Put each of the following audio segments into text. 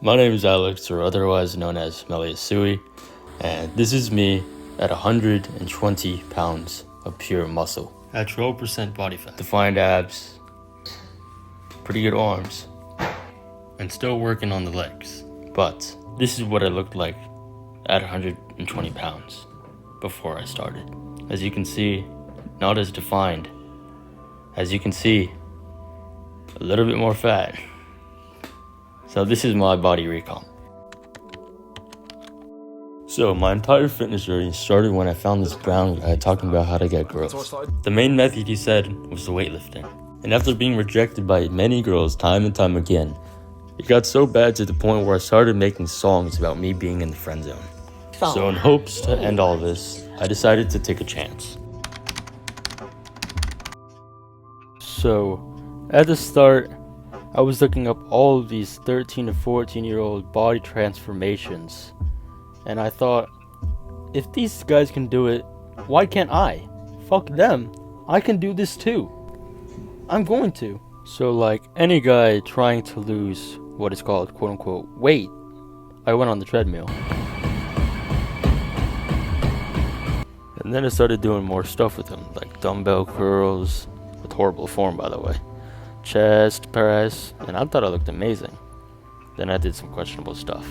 My name is Alex, or otherwise known as Melius, and this is me at 120 pounds of pure muscle. At 12% body fat. Defined abs, pretty good arms, and still working on the legs. But this is what I looked like at 120 pounds before I started. As you can see, not as defined. As you can see, a little bit more fat. So this is my body recomp. So my entire fitness journey started when I found this brown guy talking about how to get girls. The main method he said was the weightlifting. And after being rejected by many girls time and time again, it got so bad to the point where I started making songs about me being in the friend zone. So in hopes to end all this, I decided to take a chance. So at the start, I was looking up all of these 13 to 14-year-old body transformations, and I thought, if these guys can do it, why can't I? Fuck them. I can do this too. I'm going to. So like any guy trying to lose what is called quote-unquote weight, I went on the treadmill. And then I started doing more stuff with them, like dumbbell curls, with horrible form by the way, chest press, and I thought I looked amazing. Then I did some questionable stuff.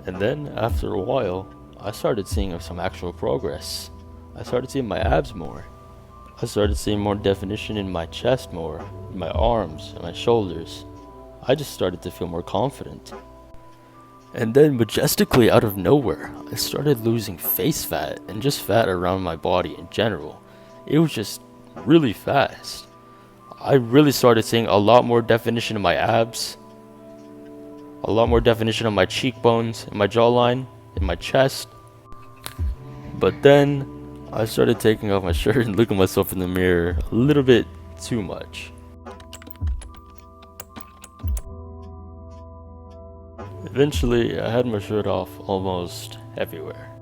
And then after a while, I started seeing some actual progress. I started seeing my abs more. I started seeing more definition in my chest more, in my arms, and my shoulders. I just started to feel more confident. And then majestically out of nowhere, I started losing face fat and just fat around my body in general. It was just really fast. I really started seeing a lot more definition in my abs, a lot more definition on my cheekbones, in my jawline, in my chest. But then I started taking off my shirt and looking at myself in the mirror a little bit too much. Eventually, I had my shirt off almost everywhere.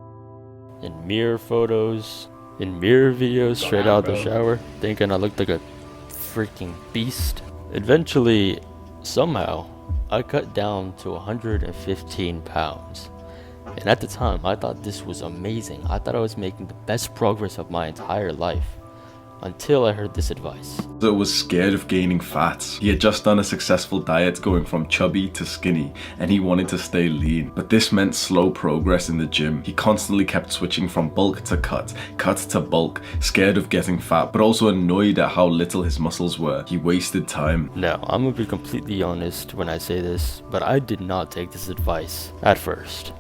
In mirror photos, in mirror videos straight out the shower, thinking I looked like a freaking beast. Eventually, somehow, I cut down to 115 pounds. And at the time, I thought this was amazing. I thought I was making the best progress of my entire life. Until I heard this advice. So was scared of gaining fat. He had just done a successful diet going from chubby to skinny, and he wanted to stay lean. But this meant slow progress in the gym. He constantly kept switching from bulk to cut to bulk, scared of getting fat, but also annoyed at how little his muscles were. He wasted time. Now, I'm gonna be completely honest when I say this, but I did not take this advice at first.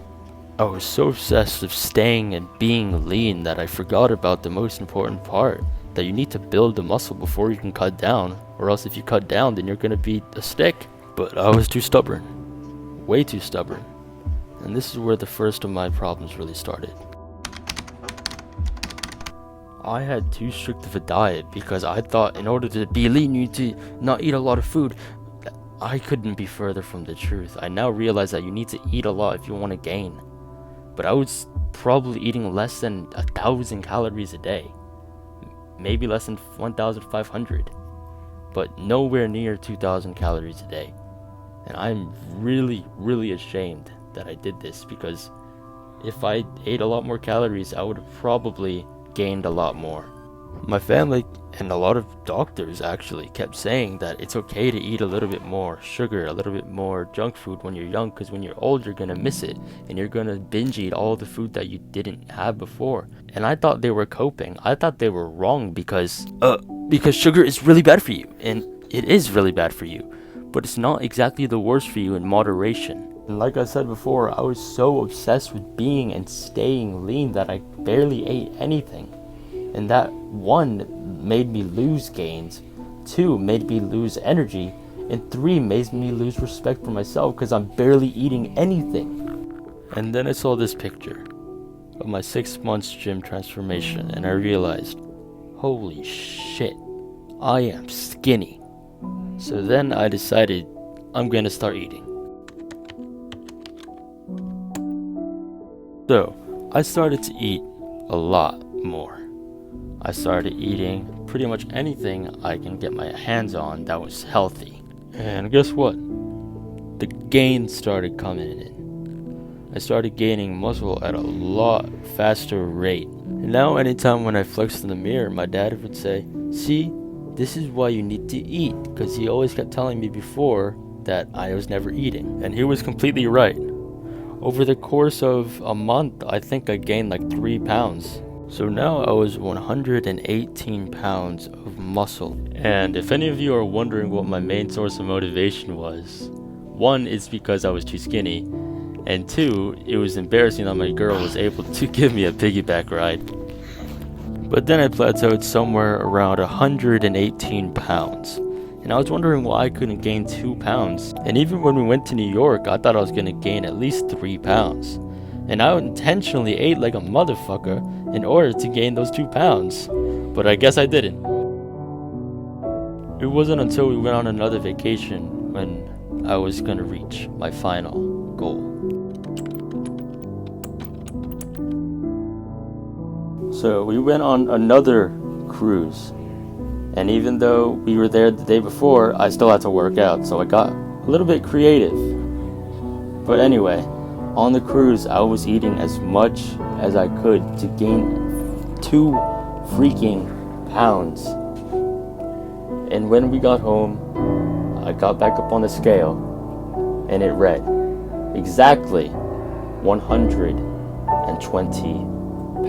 I was so obsessed with staying and being lean that I forgot about the most important part. That you need to build the muscle before you can cut down, or else if you cut down then you're gonna be a stick. But I was too stubborn, way too stubborn, and this is where the first of my problems really started. I had too strict of a diet because I thought in order to be lean you need to not eat a lot of food. I couldn't be further from the truth. I now realize that you need to eat a lot if you want to gain, but I was probably eating less than 1,000 calories a day. Maybe less than 1,500, but nowhere near 2,000 calories a day. And I'm really ashamed that I did this, because if I ate a lot more calories, I would have probably gained a lot more. My family and a lot of doctors actually kept saying that it's okay to eat a little bit more sugar, a little bit more junk food when you're young, because when you're old you're gonna miss it and you're gonna binge eat all the food that you didn't have before. And I thought they were coping. I thought they were wrong because sugar is really bad for you, and it is really bad for you, but it's not exactly the worst for you in moderation. And like I said before, I was so obsessed with being and staying lean that I barely ate anything. And that, one, made me lose gains, two, made me lose energy, and three, made me lose respect for myself because I'm barely eating anything. And then I saw this picture of my 6 months gym transformation, and I realized, holy shit, I am skinny. So then I decided I'm gonna start eating. So I started to eat a lot more. I started eating pretty much anything I can get my hands on that was healthy. And guess what? the gain started coming in. I started gaining muscle at a lot faster rate. And now anytime when I flexed in the mirror, my dad would say, "See, this is why you need to eat," because he always kept telling me before that I was never eating. And he was completely right. Over the course of a month, I think I gained like 3 pounds. So now I was 118 pounds of muscle. And if any of you are wondering what my main source of motivation was, one, it's because I was too skinny, and two, it was embarrassing that my girl was able to give me a piggyback ride. But then I plateaued somewhere around 118 pounds. And I was wondering why I couldn't gain 2 pounds. And even when we went to New York, I thought I was going to gain at least 3 pounds. And I intentionally ate like a motherfucker in order to gain those 2 pounds. But I guess I didn't. It wasn't until we went on another vacation when I was going to reach my final goal. So we went on another cruise, and even though we were there the day before, I still had to work out, so I got a little bit creative. But anyway, on the cruise, I was eating as much as I could to gain 2 freaking pounds. And when we got home, I got back up on the scale, and it read exactly 120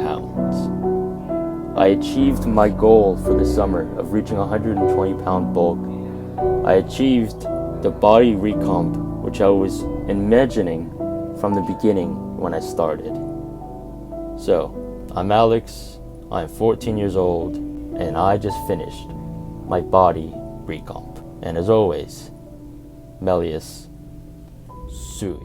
pounds. I achieved my goal for the summer of reaching 120 pound bulk. I achieved the body recomp, which I was imagining from the beginning when I started. So, I'm Alex, I'm 14 years old, and I just finished my body recomp. And as always, Melius Sui.